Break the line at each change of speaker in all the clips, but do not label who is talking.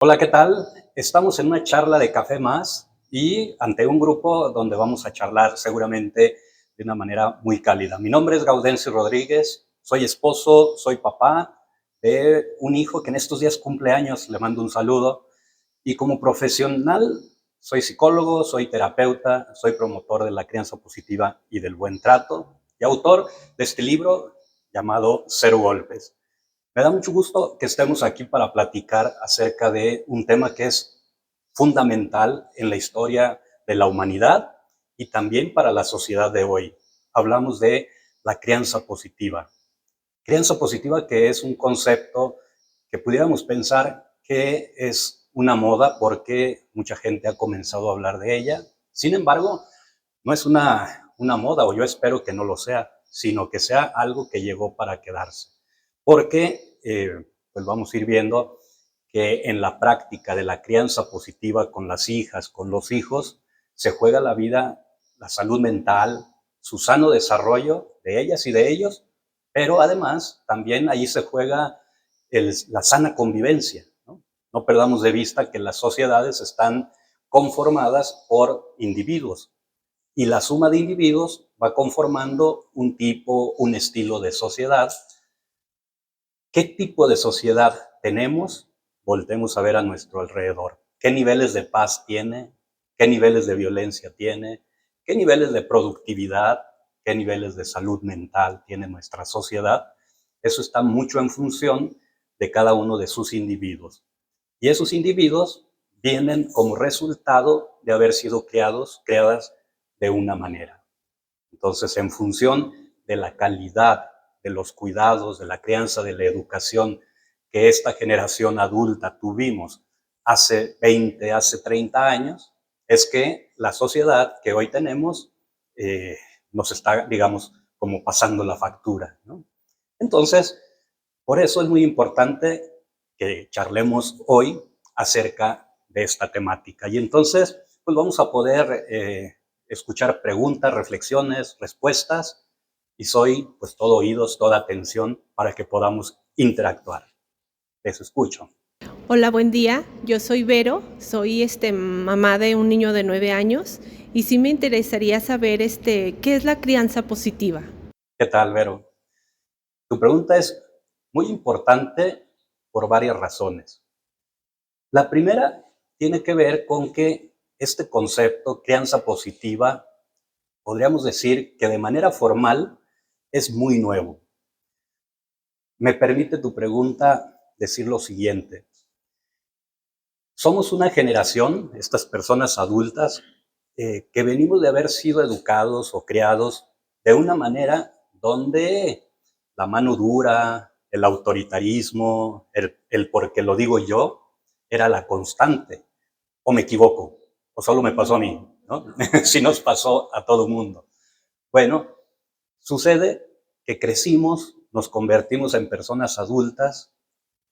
Hola, ¿qué tal? Estamos en una charla de café más y ante un grupo donde vamos a charlar seguramente de una manera muy cálida. Mi nombre es Gaudencio Rodríguez, soy esposo, soy papá de un hijo que en estos días cumple años, le mando un saludo. Y como profesional, soy psicólogo, soy terapeuta, soy promotor de la crianza positiva y del buen trato y autor de este libro llamado Cero Golpes. Me da mucho gusto que estemos aquí para platicar acerca de un tema que es fundamental en la historia de la humanidad y también para la sociedad de hoy. Hablamos de la crianza positiva. Crianza positiva, que es un concepto que pudiéramos pensar que es una moda porque mucha gente ha comenzado a hablar de ella. Sin embargo, no es una moda, o yo espero que no lo sea, sino que sea algo que llegó para quedarse. Porque, pues vamos a ir viendo que en la práctica de la crianza positiva con las hijas, con los hijos, se juega la vida, la salud mental, su sano desarrollo de ellas y de ellos, pero además también allí se juega la sana convivencia, ¿no? No perdamos de vista que las sociedades están conformadas por individuos y la suma de individuos va conformando un tipo, un estilo de sociedad. ¿Qué tipo de sociedad tenemos? Voltemos a ver a nuestro alrededor. ¿Qué niveles de paz tiene? ¿Qué niveles de violencia tiene? ¿Qué niveles de productividad? ¿Qué niveles de salud mental tiene nuestra sociedad? Eso está mucho en función de cada uno de sus individuos. Y esos individuos vienen como resultado de haber sido creadas de una manera. Entonces, en función de la calidad de los cuidados, de la crianza, de la educación que esta generación adulta tuvimos hace 20, hace 30 años, es que la sociedad que hoy tenemos nos está, digamos, como pasando la factura, ¿no? Entonces, por eso es muy importante que charlemos hoy acerca de esta temática. Y entonces, pues vamos a poder escuchar preguntas, reflexiones, respuestas, y soy pues todo oídos, toda atención para que podamos interactuar. Les escucho.
Hola, buen día. Yo soy Vero, soy mamá de un niño de 9 años y sí me interesaría saber qué es la crianza positiva.
¿Qué tal, Vero? Tu pregunta es muy importante por varias razones. La primera tiene que ver con que este concepto, crianza positiva, podríamos decir que de manera formal es muy nuevo. Me permite tu pregunta decir lo siguiente. Somos una generación, estas personas adultas, que venimos de haber sido educados o criados de una manera donde la mano dura, el autoritarismo, el porque lo digo yo, era la constante. ¿O me equivoco? ¿O solo me pasó a mí? ¿No? Si nos pasó a todo el mundo. Bueno, sucede que crecimos, nos convertimos en personas adultas,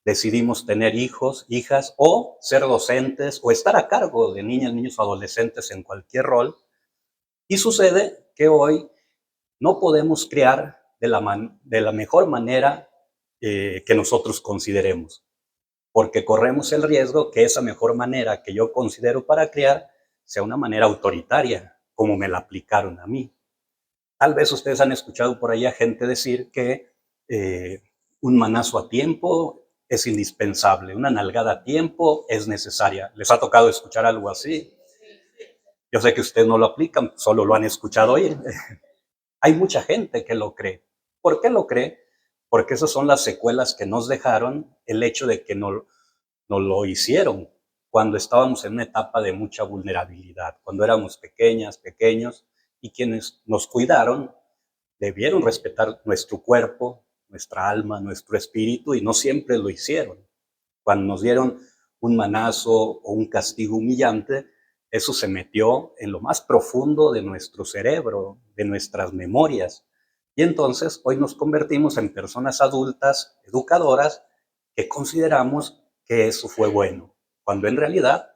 decidimos tener hijos, hijas, o ser docentes, o estar a cargo de niñas, niños o adolescentes en cualquier rol. Y sucede que hoy no podemos criar de la mejor manera que nosotros consideremos, porque corremos el riesgo que esa mejor manera que yo considero para criar sea una manera autoritaria, como me la aplicaron a mí. Tal vez ustedes han escuchado por ahí a gente decir que eh, un manazo a tiempo es indispensable, una nalgada a tiempo es necesaria. ¿Les ha tocado escuchar algo así? Yo sé que ustedes no lo aplican, solo lo han escuchado oír. Hay mucha gente que lo cree. ¿Por qué lo cree? Porque esas son las secuelas que nos dejaron el hecho de que no lo hicieron cuando estábamos en una etapa de mucha vulnerabilidad, cuando éramos pequeñas, pequeños, y quienes nos cuidaron debieron respetar nuestro cuerpo, nuestra alma, nuestro espíritu, y no siempre lo hicieron. Cuando nos dieron un manazo o un castigo humillante, eso se metió en lo más profundo de nuestro cerebro, de nuestras memorias. Y entonces hoy nos convertimos en personas adultas, educadoras, que consideramos que eso fue bueno, cuando en realidad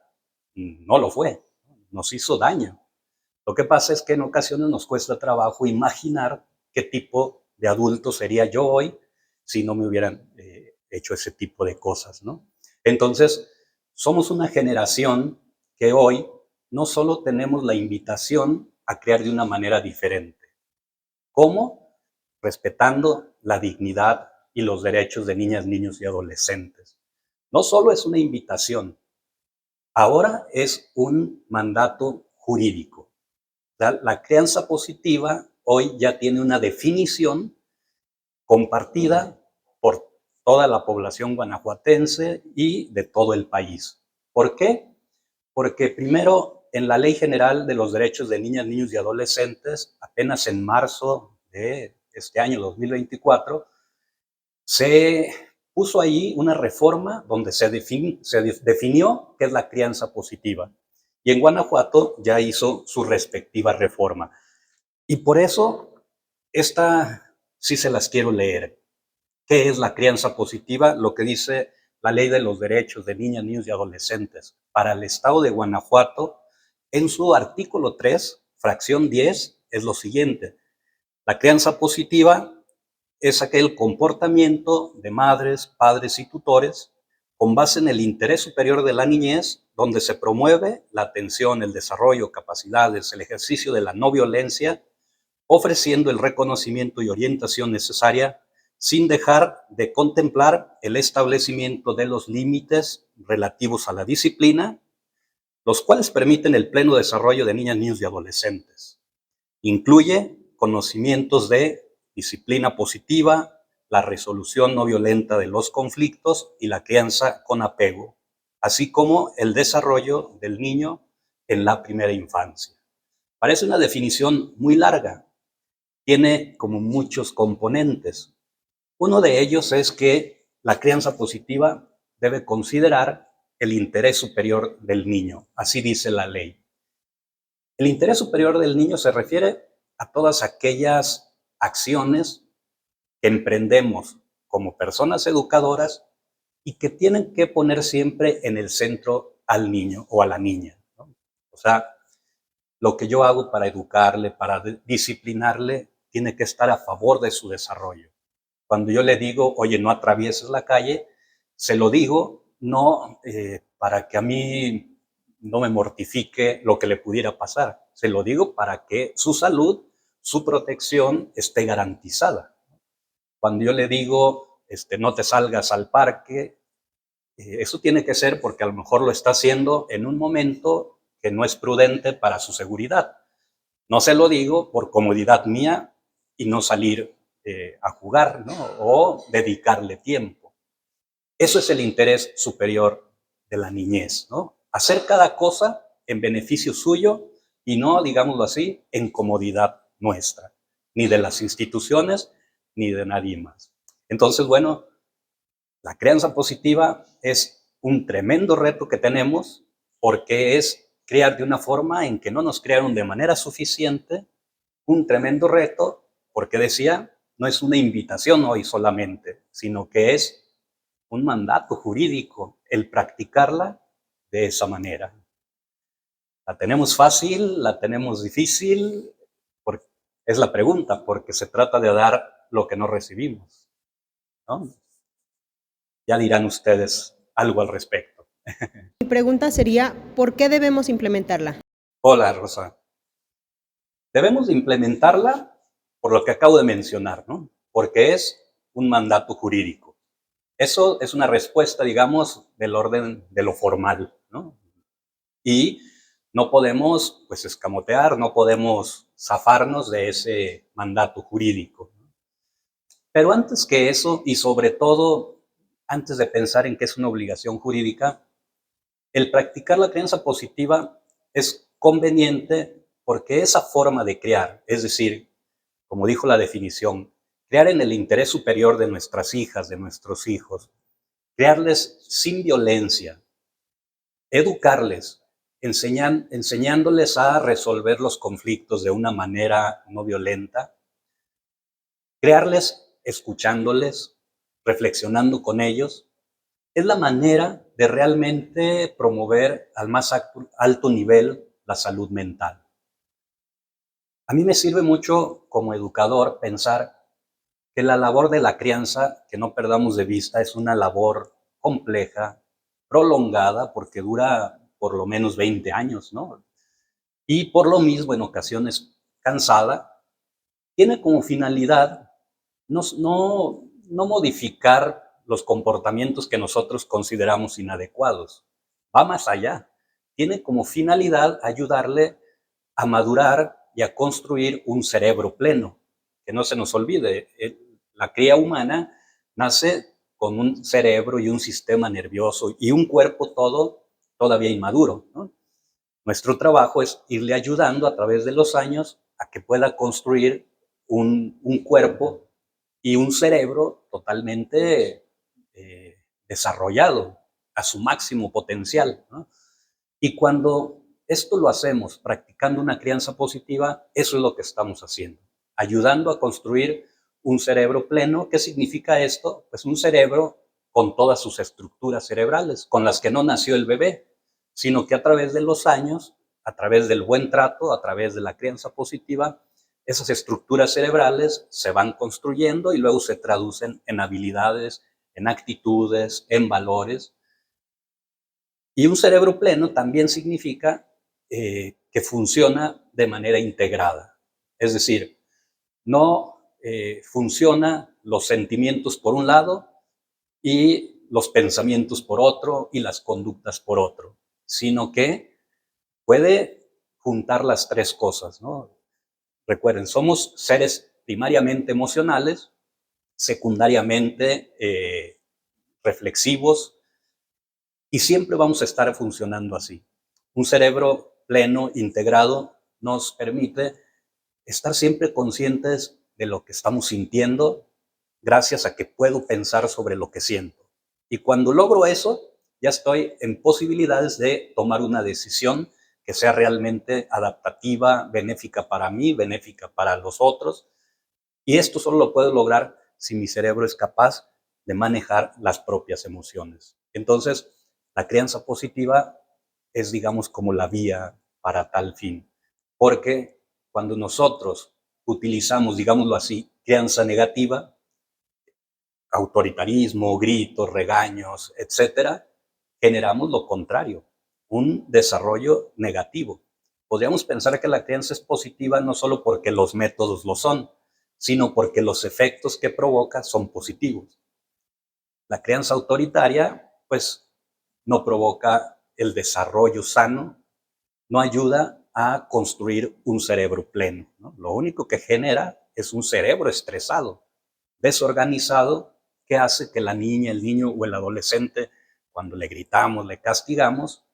no lo fue, nos hizo daño. Lo que pasa es que en ocasiones nos cuesta trabajo imaginar qué tipo de adulto sería yo hoy si no me hubieran hecho ese tipo de cosas, ¿no? Entonces, Somos una generación que hoy no solo tenemos la invitación a crear de una manera diferente. ¿Cómo? Respetando la dignidad y los derechos de niñas, niños y adolescentes. No solo es una invitación, ahora es un mandato jurídico. La crianza positiva hoy ya tiene una definición compartida por toda la población guanajuatense y de todo el país. ¿Por qué? Porque primero, en la Ley General de los Derechos de Niñas, Niños y Adolescentes, apenas en marzo de este año 2024, se puso ahí una reforma donde se definió qué es la crianza positiva. Y en Guanajuato ya hizo su respectiva reforma. Y por eso, esta sí se las quiero leer. ¿Qué es la crianza positiva? Lo que dice la Ley de los Derechos de Niñas, Niños y Adolescentes para el Estado de Guanajuato, en su artículo 3, fracción 10, es lo siguiente. La crianza positiva es aquel comportamiento de madres, padres y tutores con base en el interés superior de la niñez, donde se promueve la atención, el desarrollo, capacidades, el ejercicio de la no violencia, ofreciendo el reconocimiento y orientación necesaria sin dejar de contemplar el establecimiento de los límites relativos a la disciplina, los cuales permiten el pleno desarrollo de niñas, niños y adolescentes. Incluye conocimientos de disciplina positiva, la resolución no violenta de los conflictos y la crianza con apego, así como el desarrollo del niño en la primera infancia. Parece una definición muy larga, tiene como muchos componentes. Uno de ellos es que la crianza positiva debe considerar el interés superior del niño, así dice la ley. El interés superior del niño se refiere a todas aquellas acciones que emprendemos como personas educadoras y que tienen que poner siempre en el centro al niño o a la niña, ¿no? O sea, lo que yo hago para educarle, para disciplinarle, tiene que estar a favor de su desarrollo. Cuando yo le digo, oye, no atravieses la calle, se lo digo no para que a mí no me mortifique lo que le pudiera pasar. Se lo digo para que su salud, su protección esté garantizada. Cuando yo le digo, no te salgas al parque, eso tiene que ser porque a lo mejor lo está haciendo en un momento que no es prudente para su seguridad. No se lo digo por comodidad mía y no salir a jugar, ¿no? O dedicarle tiempo. Eso es el interés superior de la niñez, ¿no? Hacer cada cosa en beneficio suyo y no, digámoslo así, en comodidad nuestra, ni de las instituciones, ni de nadie más. Entonces, bueno, la crianza positiva es un tremendo reto que tenemos porque es criar de una forma en que no nos criaron de manera suficiente, un tremendo reto porque decía, no es una invitación hoy solamente, sino que es un mandato jurídico el practicarla de esa manera. ¿La tenemos fácil? ¿La tenemos difícil? Es la pregunta, porque se trata de dar lo que no recibimos, ¿no? Ya dirán ustedes algo al respecto.
Mi pregunta sería, ¿por qué debemos implementarla?
Hola, Rosa. Debemos de implementarla por lo que acabo de mencionar, ¿no? Porque es un mandato jurídico. Eso es una respuesta, digamos, del orden de lo formal, ¿no? Y no podemos, pues, escamotear, no podemos zafarnos de ese mandato jurídico. Pero antes que eso, y sobre todo, antes de pensar en que es una obligación jurídica, el practicar la crianza positiva es conveniente porque esa forma de criar, es decir, como dijo la definición, crear en el interés superior de nuestras hijas, de nuestros hijos, crearles sin violencia, educarles, enseñándoles a resolver los conflictos de una manera no violenta, crearles escuchándoles, reflexionando con ellos, es la manera de realmente promover al más alto nivel la salud mental. A mí me sirve mucho como educador pensar que la labor de la crianza, que no perdamos de vista, es una labor compleja, prolongada porque dura por lo menos 20 años, ¿no? Y por lo mismo, en ocasiones cansada, tiene como finalidad no modificar los comportamientos que nosotros consideramos inadecuados. Va más allá. Tiene como finalidad ayudarle a madurar y a construir un cerebro pleno. Que no se nos olvide, la cría humana nace con un cerebro y un sistema nervioso y un cuerpo todavía inmaduro, ¿no? Nuestro trabajo es irle ayudando a través de los años a que pueda construir un cuerpo y un cerebro totalmente desarrollado a su máximo potencial, ¿no? Y cuando esto lo hacemos practicando una crianza positiva, eso es lo que estamos haciendo, ayudando a construir un cerebro pleno. ¿Qué significa esto? Pues un cerebro con todas sus estructuras cerebrales, con las que no nació el bebé, sino que a través de los años, a través del buen trato, a través de la crianza positiva, esas estructuras cerebrales se van construyendo y luego se traducen en habilidades, en actitudes, en valores. Y un cerebro pleno también significa que funciona de manera integrada. Es decir, no funciona los sentimientos por un lado y los pensamientos por otro y las conductas por otro, sino que puede juntar las tres cosas, ¿no? Recuerden, somos seres primariamente emocionales, secundariamente reflexivos, y siempre vamos a estar funcionando así. Un cerebro pleno, integrado, nos permite estar siempre conscientes de lo que estamos sintiendo, gracias a que puedo pensar sobre lo que siento. Y cuando logro eso, ya estoy en posibilidades de tomar una decisión que sea realmente adaptativa, benéfica para mí, benéfica para los otros. Y esto solo lo puedo lograr si mi cerebro es capaz de manejar las propias emociones. Entonces, la crianza positiva es, digamos, como la vía para tal fin. Porque cuando nosotros utilizamos, digámoslo así, crianza negativa, autoritarismo, gritos, regaños, etcétera, generamos lo contrario, un desarrollo negativo. Podríamos pensar que la crianza es positiva no solo porque los métodos lo son, sino porque los efectos que provoca son positivos. La crianza autoritaria, pues, no provoca el desarrollo sano, no ayuda a construir un cerebro pleno, ¿no? Lo único que genera es un cerebro estresado, desorganizado, que hace que la niña, el niño o el adolescente, cuando le gritamos, le castigamos,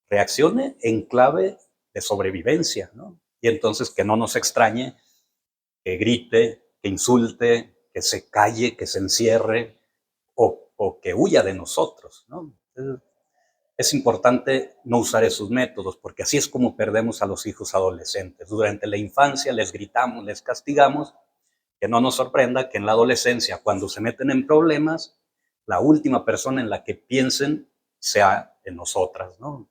reaccione en clave de sobrevivencia, ¿no? Y entonces que no nos extrañe que grite, que insulte, que se calle, que se encierre o que huya de nosotros, ¿no? Es importante no usar esos métodos porque así es como perdemos a los hijos adolescentes. Durante la infancia les gritamos, les castigamos, que no nos sorprenda que en la adolescencia, cuando se meten en problemas, la última persona en la que piensen sea en nosotras, ¿no?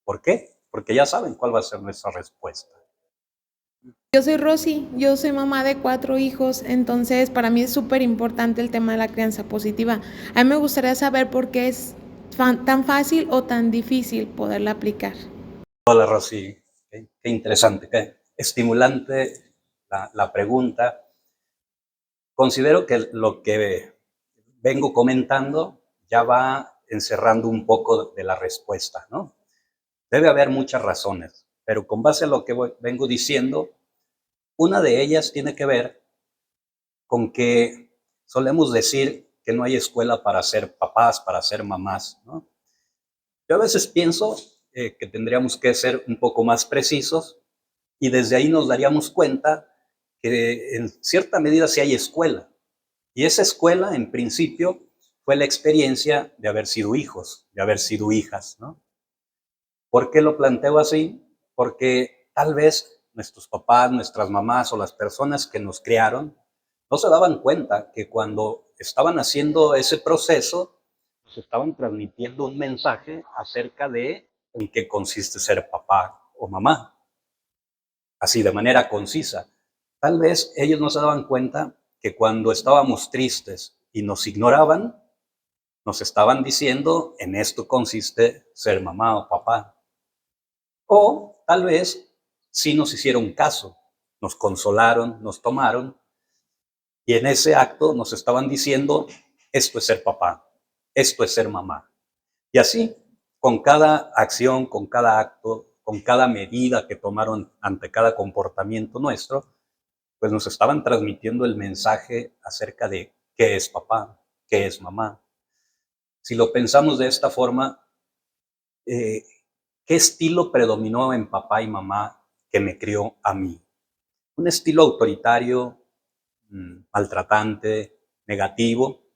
¿Por qué? Porque ya saben cuál va a ser nuestra respuesta.
Yo soy Rosy, yo soy mamá de 4 hijos, entonces para mí es súper importante el tema de la crianza positiva. A mí me gustaría saber por qué es tan fácil o tan difícil poderla aplicar.
Hola Rosy, qué interesante, qué estimulante la pregunta. Considero que lo que vengo comentando ya va encerrando un poco de la respuesta, ¿no? Debe haber muchas razones, pero con base a lo que vengo diciendo, una de ellas tiene que ver con que solemos decir que no hay escuela para ser papás, para ser mamás, ¿no? Yo a veces pienso que tendríamos que ser un poco más precisos y desde ahí nos daríamos cuenta que en cierta medida sí hay escuela. Y esa escuela, en principio, fue la experiencia de haber sido hijos, de haber sido hijas, ¿no? ¿Por qué lo planteo así? Porque tal vez nuestros papás, nuestras mamás o las personas que nos criaron no se daban cuenta que cuando estaban haciendo ese proceso, pues estaban transmitiendo un mensaje acerca de en qué consiste ser papá o mamá, así de manera concisa. Tal vez ellos no se daban cuenta que cuando estábamos tristes y nos ignoraban Nos estaban diciendo, en esto consiste ser mamá o papá. O tal vez sí nos hicieron caso, nos consolaron, nos tomaron, y en ese acto nos estaban diciendo, esto es ser papá, esto es ser mamá. Y así, con cada acción, con cada acto, con cada medida que tomaron ante cada comportamiento nuestro, pues nos estaban transmitiendo el mensaje acerca de qué es papá, qué es mamá. Si lo pensamos de esta forma, ¿qué estilo predominó en papá y mamá que me crió a mí? Un estilo autoritario, maltratante, negativo,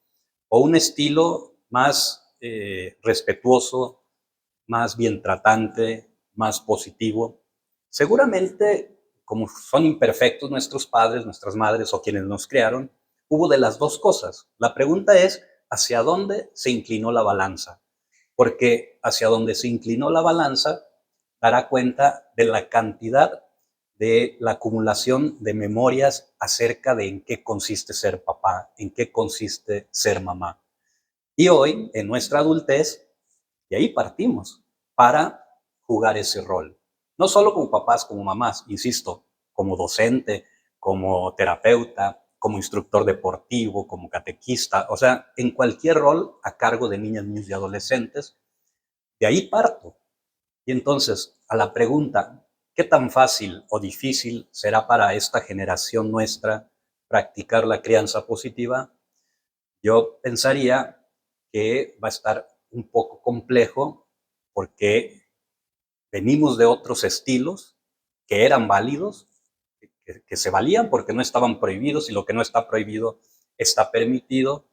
o un estilo más respetuoso, más bien tratante, más positivo. Seguramente, como son imperfectos nuestros padres, nuestras madres o quienes nos criaron, hubo de las dos cosas. La pregunta es, ¿hacia dónde se inclinó la balanza? Porque hacia donde se inclinó la balanza dará cuenta de la cantidad de la acumulación de memorias acerca de en qué consiste ser papá, en qué consiste ser mamá. Y hoy, en nuestra adultez, de ahí partimos para jugar ese rol. No solo como papás, como mamás, insisto, como docente, como terapeuta, como instructor deportivo, como catequista, o sea, en cualquier rol a cargo de niñas, niños y adolescentes, de ahí parto. Y entonces, a la pregunta, ¿qué tan fácil o difícil será para esta generación nuestra practicar la crianza positiva? Yo pensaría que va a estar un poco complejo porque venimos de otros estilos que eran válidos, que se valían porque no estaban prohibidos y lo que no está prohibido está permitido.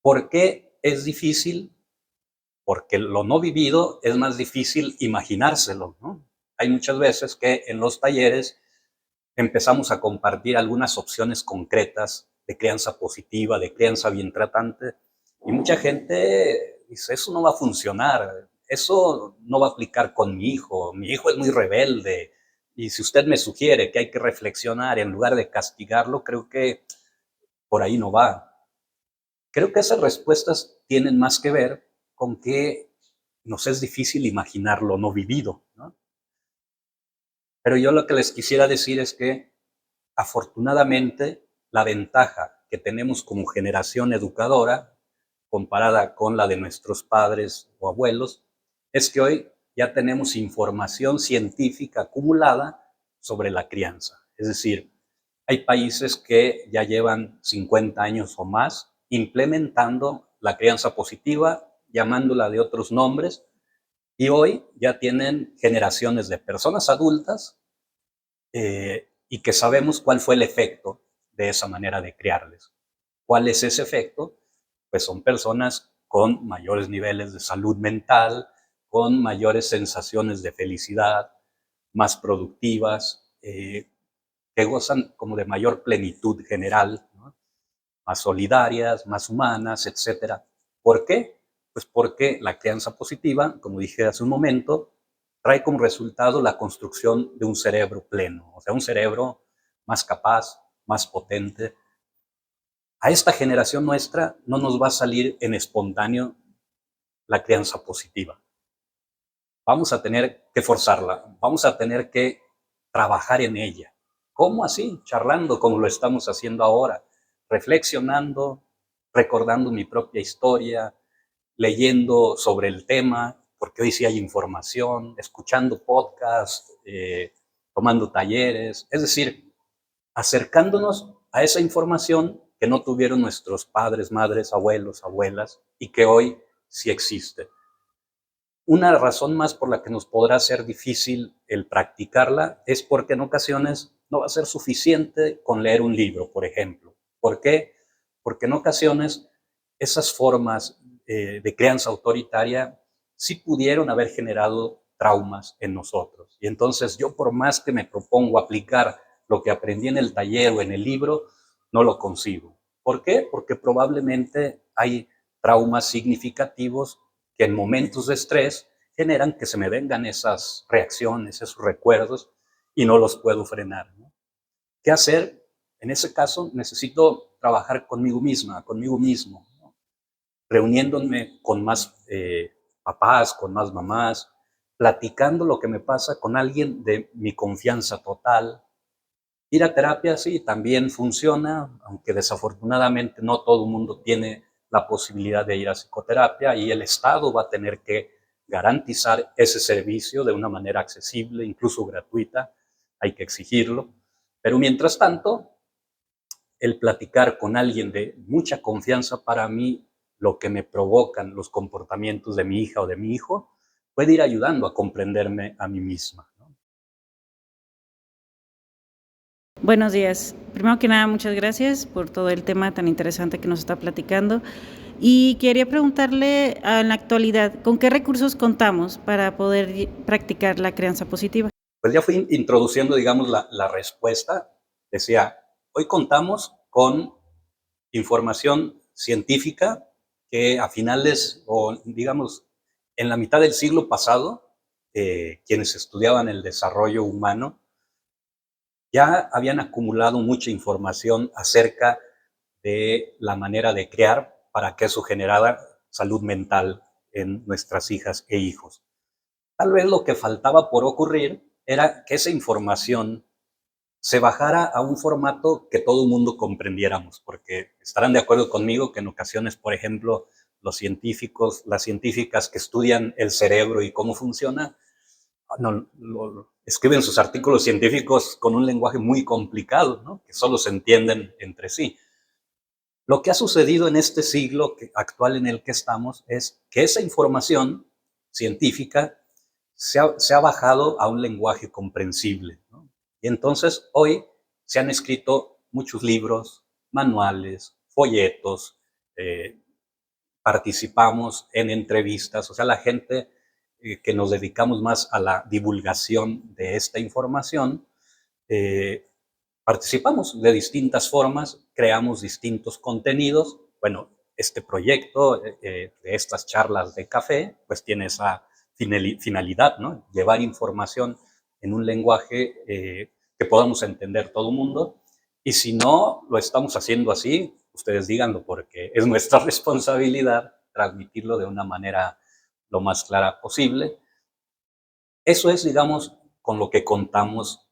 ¿Por qué es difícil? Porque lo no vivido es más difícil imaginárselo, ¿no? Hay muchas veces que en los talleres empezamos a compartir algunas opciones concretas de crianza positiva, de crianza bien tratante, y mucha gente dice, eso no va a funcionar, eso no va a aplicar con mi hijo es muy rebelde, y si usted me sugiere que hay que reflexionar en lugar de castigarlo, creo que por ahí no va. Creo que esas respuestas tienen más que ver con que nos es difícil imaginar lo no vivido, ¿no? Pero yo lo que les quisiera decir es que, afortunadamente, la ventaja que tenemos como generación educadora, comparada con la de nuestros padres o abuelos, es que hoy ya tenemos información científica acumulada sobre la crianza. Es decir, hay países que ya llevan 50 años o más implementando la crianza positiva, llamándola de otros nombres, y hoy ya tienen generaciones de personas adultas y que sabemos cuál fue el efecto de esa manera de criarles. ¿Cuál es ese efecto? Pues son personas con mayores niveles de salud mental, con mayores sensaciones de felicidad, más productivas, que gozan como de mayor plenitud general, ¿no? Más solidarias, más humanas, etcétera. ¿Por qué? Pues porque la crianza positiva, como dije hace un momento, trae como resultado la construcción de un cerebro pleno, o sea, un cerebro más capaz, más potente. A esta generación nuestra no nos va a salir en espontáneo la crianza positiva. Vamos a tener que forzarla, vamos a tener que trabajar en ella. ¿Cómo así? Charlando como lo estamos haciendo ahora, reflexionando, recordando mi propia historia, leyendo sobre el tema, porque hoy sí hay información, escuchando podcasts, tomando talleres, es decir, acercándonos a esa información que no tuvieron nuestros padres, madres, abuelos, abuelas, y que hoy sí existe. Una razón más por la que nos podrá ser difícil el practicarla es porque en ocasiones no va a ser suficiente con leer un libro, por ejemplo. ¿Por qué? Porque en ocasiones esas formas de crianza autoritaria sí pudieron haber generado traumas en nosotros. Y entonces yo, por más que me propongo aplicar lo que aprendí en el taller o en el libro, no lo consigo. ¿Por qué? Porque probablemente hay traumas significativos que en momentos de estrés generan que se me vengan esas reacciones, esos recuerdos, y no los puedo frenar, ¿no? ¿Qué hacer? En ese caso necesito trabajar conmigo misma, conmigo mismo, ¿no? reuniéndome con más papás, con más mamás, platicando lo que me pasa con alguien de mi confianza total. Ir a terapia sí, también funciona, aunque desafortunadamente no todo el mundo tiene la posibilidad de ir a psicoterapia y el Estado va a tener que garantizar ese servicio de una manera accesible, incluso gratuita, hay que exigirlo. Pero mientras tanto, el platicar con alguien de mucha confianza para mí, lo que me provocan los comportamientos de mi hija o de mi hijo, puede ir ayudando a comprenderme a mí misma.
Buenos días. Primero que nada, muchas gracias por todo el tema tan interesante que nos está platicando. Y quería preguntarle, en la actualidad, ¿con qué recursos contamos para poder practicar la crianza positiva?
Pues ya fui introduciendo, digamos, la respuesta. Decía, hoy contamos con información científica que a finales, o digamos, en la mitad del siglo pasado, quienes estudiaban el desarrollo humano ya habían acumulado mucha información acerca de la manera de crear para que eso generara salud mental en nuestras hijas e hijos. Tal vez lo que faltaba por ocurrir era que esa información se bajara a un formato que todo el mundo comprendiéramos, porque estarán de acuerdo conmigo que en ocasiones, por ejemplo, los científicos, las científicas que estudian el cerebro y cómo funciona, escriben sus artículos científicos con un lenguaje muy complicado, ¿no? Que solo se entienden entre sí. Lo que ha sucedido en este siglo actual en el que estamos es que esa información científica se ha bajado a un lenguaje comprensible, ¿no? Y entonces hoy se han escrito muchos libros, manuales, folletos, participamos en entrevistas, o sea, la gente que nos dedicamos más a la divulgación de esta información, participamos de distintas formas, creamos distintos contenidos. Bueno, este proyecto de estas charlas de café, pues tiene esa finalidad, ¿no? Llevar información en un lenguaje que podamos entender todo el mundo. Y si no lo estamos haciendo así, ustedes díganlo, porque es nuestra responsabilidad transmitirlo de una manera lo más clara posible. Eso es, digamos, con lo que contamos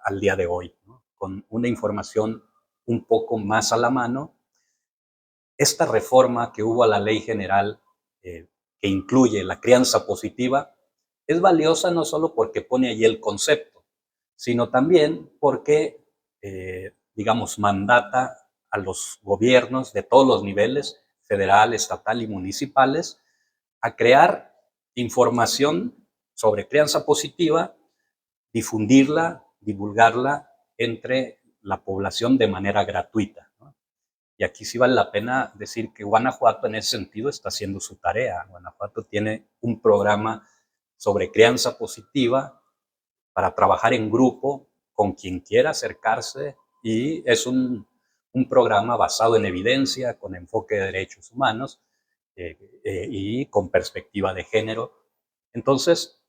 al día de hoy, ¿no? Con una información un poco más a la mano. Esta reforma que hubo a la Ley General que incluye la crianza positiva es valiosa no solo porque pone allí el concepto, sino también porque, digamos, mandata a los gobiernos de todos los niveles, federal, estatal y municipales, a crear información sobre crianza positiva, difundirla, divulgarla entre la población de manera gratuita, ¿no? Y aquí sí vale la pena decir que Guanajuato en ese sentido está haciendo su tarea. Guanajuato tiene un programa sobre crianza positiva para trabajar en grupo con quien quiera acercarse, y es un programa basado en evidencia, con enfoque de derechos humanos y con perspectiva de género. Entonces,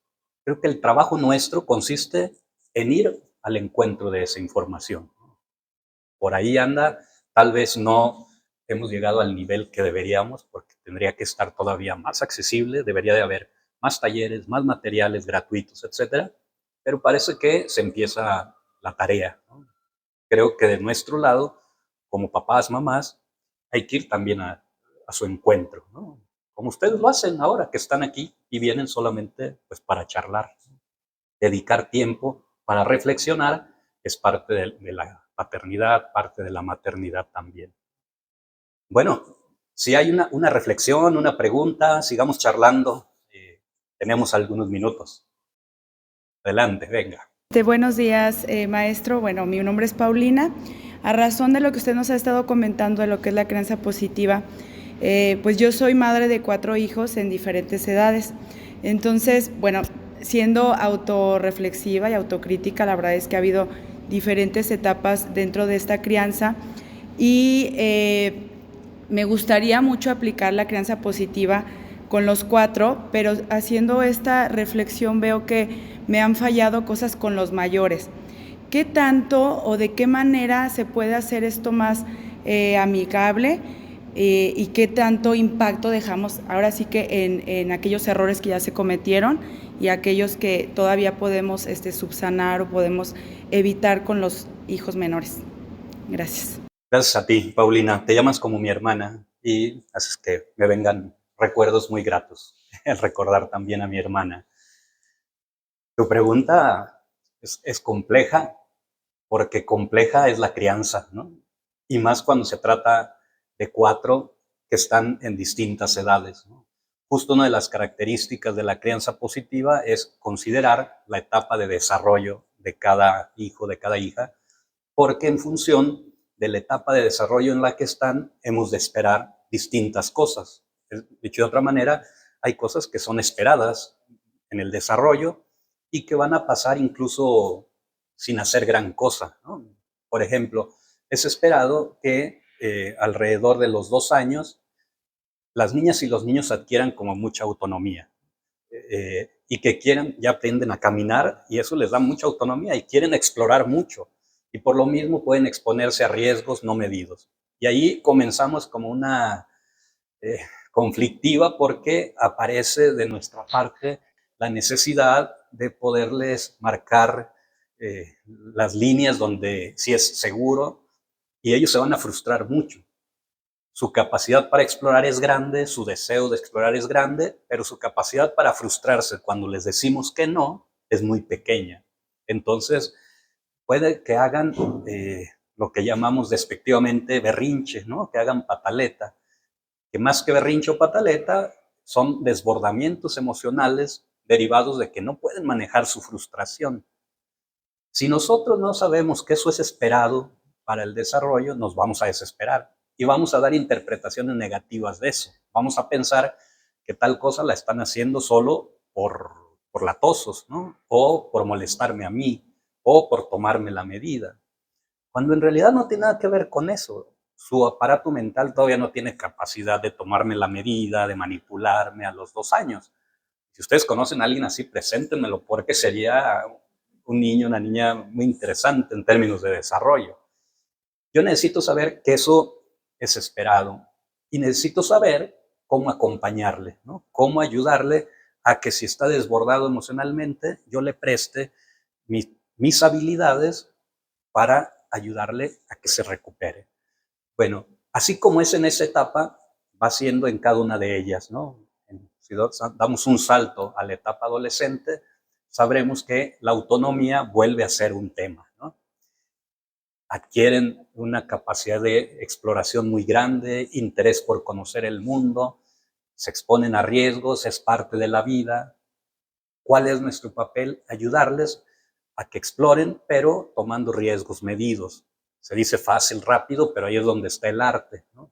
creo que el trabajo nuestro consiste en ir al encuentro de esa información. Por ahí anda, tal vez no hemos llegado al nivel que deberíamos, porque tendría que estar todavía más accesible, debería de haber más talleres, más materiales gratuitos, etcétera, pero parece que se empieza la tarea, ¿no? Creo que de nuestro lado, como papás, mamás, hay que ir también a su encuentro, ¿no? Como ustedes lo hacen ahora, que están aquí y vienen solamente pues, para charlar. Dedicar tiempo para reflexionar es parte de la paternidad, parte de la maternidad también. Bueno, si hay una reflexión, una pregunta, sigamos charlando. Tenemos algunos minutos. Adelante, venga.
Buenos días, maestro. Bueno, mi nombre es Paulina. A razón de lo que usted nos ha estado comentando de lo que es la crianza positiva, pues yo soy madre de 4 hijos en diferentes edades. Entonces, bueno, siendo autorreflexiva y autocrítica, la verdad es que ha habido diferentes etapas dentro de esta crianza y me gustaría mucho aplicar la crianza positiva con los 4, pero haciendo esta reflexión veo que me han fallado cosas con los mayores. ¿Qué tanto o de qué manera se puede hacer esto más amigable y qué tanto impacto dejamos ahora sí que en aquellos errores que ya se cometieron y aquellos que todavía podemos subsanar o podemos evitar con los hijos menores. Gracias.
Gracias a ti, Paulina. Te llamas como mi hermana y haces que me vengan recuerdos muy gratos al recordar también a mi hermana. Tu pregunta es compleja, porque compleja es la crianza, ¿no? Y más cuando se trata de 4 que están en distintas edades, ¿no? Justo una de las características de la crianza positiva es considerar la etapa de desarrollo de cada hijo, de cada hija, porque en función de la etapa de desarrollo en la que están, hemos de esperar distintas cosas. Dicho de otra manera, hay cosas que son esperadas en el desarrollo y que van a pasar incluso sin hacer gran cosa, ¿no? Por ejemplo, es esperado que alrededor de los 2 años las niñas y los niños adquieran como mucha autonomía y que quieran, ya aprenden a caminar y eso les da mucha autonomía y quieren explorar mucho y por lo mismo pueden exponerse a riesgos no medidos. Y ahí comenzamos como una conflictiva porque aparece de nuestra parte la necesidad de poderles marcar las líneas donde sí es seguro y ellos se van a frustrar mucho. Su capacidad para explorar es grande, su deseo de explorar es grande, pero su capacidad para frustrarse cuando les decimos que no es muy pequeña. Entonces, puede que hagan lo que llamamos despectivamente berrinche, ¿no? Que hagan pataleta, que más que berrinche o pataleta son desbordamientos emocionales derivados de que no pueden manejar su frustración. Si nosotros no sabemos que eso es esperado para el desarrollo, nos vamos a desesperar y vamos a dar interpretaciones negativas de eso. Vamos a pensar que tal cosa la están haciendo solo por latosos, ¿no? O por molestarme a mí, o por tomarme la medida. Cuando en realidad no tiene nada que ver con eso. Su aparato mental todavía no tiene capacidad de tomarme la medida, de manipularme a los 2 años. Si ustedes conocen a alguien así, preséntenmelo, porque sería un niño, una niña muy interesante en términos de desarrollo. Yo necesito saber que eso es esperado y necesito saber cómo acompañarle, ¿no? Cómo ayudarle a que si está desbordado emocionalmente, yo le preste mis habilidades para ayudarle a que se recupere. Bueno, así como es en esa etapa, va siendo en cada una de ellas, ¿no? Si damos un salto a la etapa adolescente, sabremos que la autonomía vuelve a ser un tema, ¿no? Adquieren una capacidad de exploración muy grande, interés por conocer el mundo, se exponen a riesgos, es parte de la vida. ¿Cuál es nuestro papel? Ayudarles a que exploren, pero tomando riesgos medidos. Se dice fácil, rápido, pero ahí es donde está el arte, ¿no?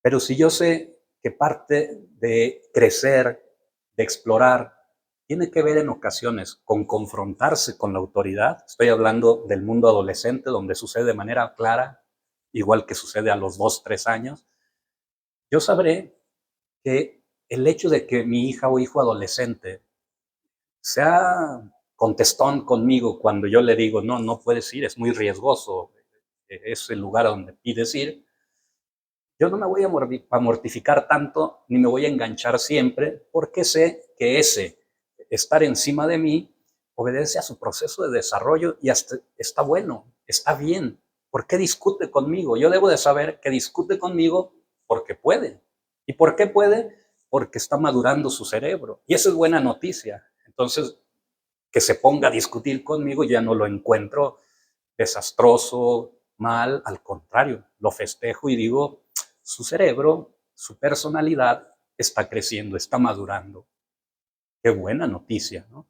Pero si yo sé que parte de crecer, de explorar, tiene que ver en ocasiones con confrontarse con la autoridad, estoy hablando del mundo adolescente, donde sucede de manera clara, igual que sucede a los 2, 3 años, yo sabré que el hecho de que mi hija o hijo adolescente sea contestón conmigo cuando yo le digo, no, no puedes ir, es muy riesgoso, es el lugar a donde pides ir, yo no me voy a mortificar tanto, ni me voy a enganchar siempre, porque sé que ese estar encima de mí obedece a su proceso de desarrollo y hasta está bueno, está bien. ¿Por qué discute conmigo? Yo debo de saber que discute conmigo porque puede. ¿Y por qué puede? Porque está madurando su cerebro. Y esa es buena noticia. Entonces, que se ponga a discutir conmigo ya no lo encuentro desastroso, mal, al contrario, lo festejo y digo, su cerebro, su personalidad está creciendo, está madurando. Qué buena noticia, ¿no?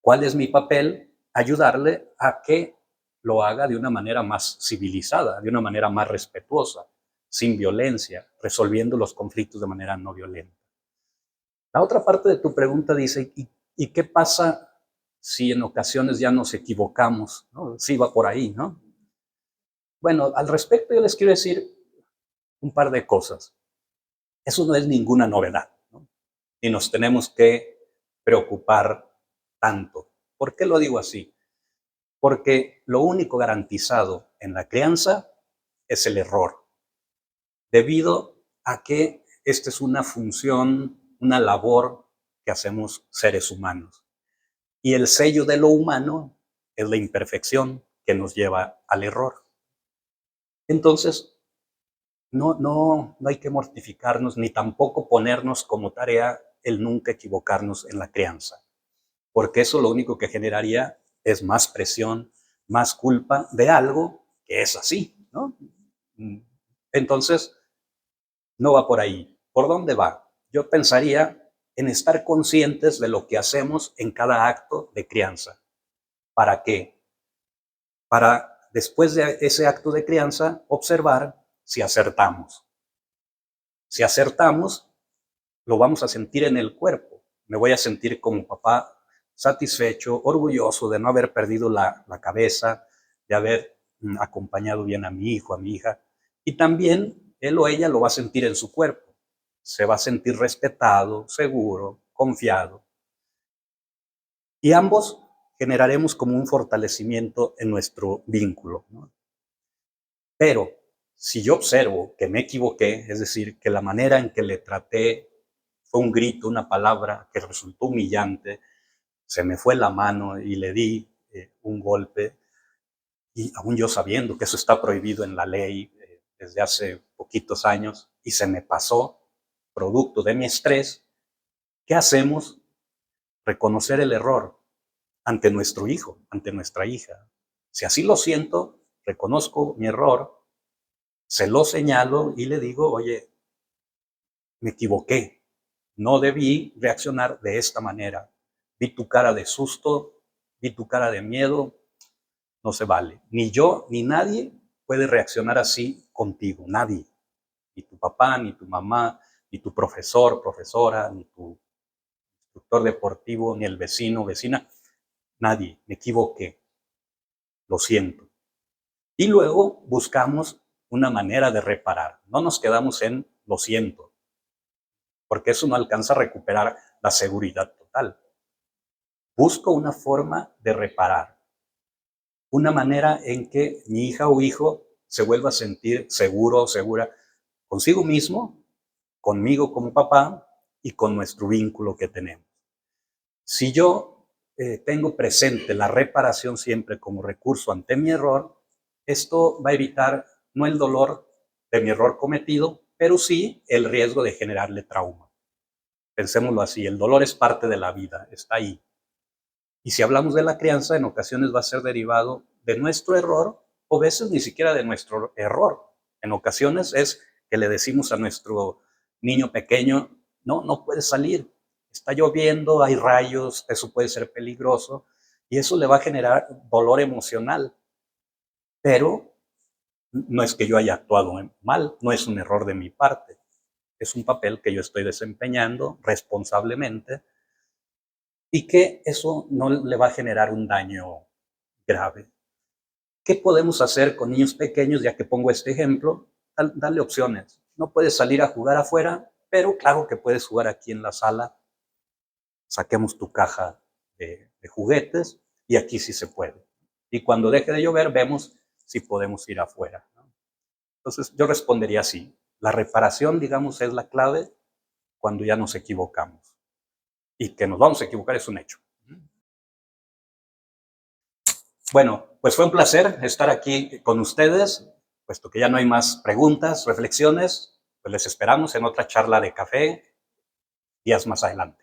¿Cuál es mi papel? Ayudarle a que lo haga de una manera más civilizada, de una manera más respetuosa, sin violencia, resolviendo los conflictos de manera no violenta. La otra parte de tu pregunta dice, ¿y qué pasa si en ocasiones ya nos equivocamos? ¿No? Sí va por ahí, ¿no? Bueno, al respecto yo les quiero decir un par de cosas. Eso no es ninguna novedad, ¿no? Y nos tenemos que preocupar tanto. ¿Por qué lo digo así? Porque lo único garantizado en la crianza es el error. debido a que esta es una función, una labor que hacemos seres humanos. Y el sello de lo humano es la imperfección que nos lleva al error. Entonces, no hay que mortificarnos ni tampoco ponernos como tarea el nunca equivocarnos en la crianza, porque eso lo único que generaría es más presión, más culpa de algo que es así, ¿no? Entonces, no va por ahí. ¿Por dónde va? Yo pensaría en estar conscientes de lo que hacemos en cada acto de crianza. ¿Para qué? Para después de ese acto de crianza observar si acertamos. Si acertamos, lo vamos a sentir en el cuerpo. Me voy a sentir como papá satisfecho, orgulloso de no haber perdido la cabeza, de haber acompañado bien a mi hijo, a mi hija. Y también él o ella lo va a sentir en su cuerpo. Se va a sentir respetado, seguro, confiado. Y ambos generaremos como un fortalecimiento en nuestro vínculo, ¿no? Pero si yo observo que me equivoqué, es decir, que la manera en que le traté fue un grito, una palabra que resultó humillante, se me fue la mano y le di un golpe, y aún yo sabiendo que eso está prohibido en la ley desde hace poquitos años, y se me pasó, producto de mi estrés, ¿qué hacemos? Reconocer el error ante nuestro hijo, ante nuestra hija. Si así lo siento, reconozco mi error, se lo señalo y le digo, oye, me equivoqué, no debí reaccionar de esta manera. Vi tu cara de susto, vi tu cara de miedo, no se vale. Ni yo, ni nadie puede reaccionar así contigo, nadie. Ni tu papá, ni tu mamá, ni tu profesor, profesora, ni tu instructor deportivo, ni el vecino, vecina, nadie. Me equivoqué, lo siento. Y luego buscamos una manera de reparar. No nos quedamos en lo siento, porque eso no alcanza a recuperar la seguridad total. Busco una forma de reparar, una manera en que mi hija o hijo se vuelva a sentir seguro o segura consigo mismo, conmigo como papá y con nuestro vínculo que tenemos. Si yo tengo presente la reparación siempre como recurso ante mi error, esto va a evitar no el dolor de mi error cometido, pero sí el riesgo de generarle trauma. Pensémoslo así, el dolor es parte de la vida, está ahí. Y si hablamos de la crianza, en ocasiones va a ser derivado de nuestro error, o a veces ni siquiera de nuestro error. En ocasiones es que le decimos a nuestro niño pequeño, no puedes salir, está lloviendo, hay rayos, eso puede ser peligroso, y eso le va a generar dolor emocional. Pero no es que yo haya actuado mal, no es un error de mi parte, es un papel que yo estoy desempeñando responsablemente y que eso no le va a generar un daño grave. ¿Qué podemos hacer con niños pequeños? Ya que pongo este ejemplo, darle opciones. No puedes salir a jugar afuera, pero claro que puedes jugar aquí en la sala. Saquemos tu caja de juguetes y aquí sí se puede. Y cuando deje de llover, vemos si podemos ir afuera, ¿no? Entonces, yo respondería así. La reparación, digamos, es la clave cuando ya nos equivocamos. Y que nos vamos a equivocar es un hecho. Bueno, pues fue un placer estar aquí con ustedes, puesto que ya no hay más preguntas, reflexiones, pues les esperamos en otra charla de café días más adelante.